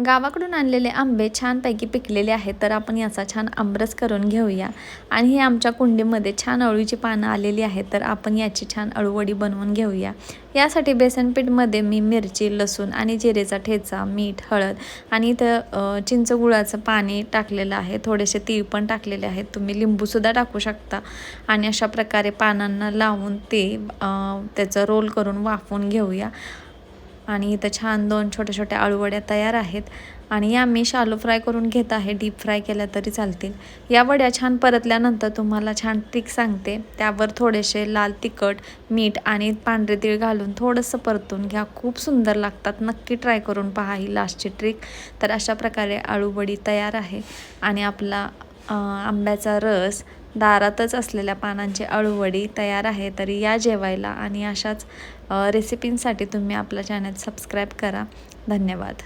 गावाकडून आणलेले आंबे छानपैकी पिकलेले आहेत, तर आपण याचा छान आमरस करून घेऊया। आणि हे आमच्या कुंडीमध्ये छान अळूची पानं आलेली आहेत, तर आपण याची छान अळूवडी बनवून घेऊया। यासाठी बेसनपीठमध्ये मी मिरची, लसूण आणि जिरेचा ठेचा, मीठ, हळद आणि इथं चिंचगुळाचं पाणी टाकलेलं आहे। थोडेसे तीळ पण टाकलेले आहेत, तुम्ही लिंबूसुद्धा टाकू शकता। आणि अशा प्रकारे पानांना लावून ते त्याचं रोल करून वाफवून घेऊया। आणि इथं छान 2 छोट्या-छोट्या अळूवड्या तयार आहेत। आणि या मी शालो फ्राय करून घेत आहे, डीप फ्राय केल्या तरी चालतील। या वड्या छान परतल्यानंतर तुम्हाला छान ट्रिक सांगते, त्यावर थोडेसे लाल तिखट, मीठ आणि पांढरे तीळ घालून थोडंसं परतून घ्या, खूप सुंदर लागतात। नक्की ट्राय करून पहा ही लास्टची ट्रिक। तर अशा प्रकारे अळूवडी तयार आहे आणि आपला आंब्याचा रस, दारातच असलेल्या पानांची अळूवडी तयार आहे। तरी या जेवायला आणि अशाच रेसिपींसाठी तुम्ही आपला चॅनल सबस्क्राईब करा। धन्यवाद।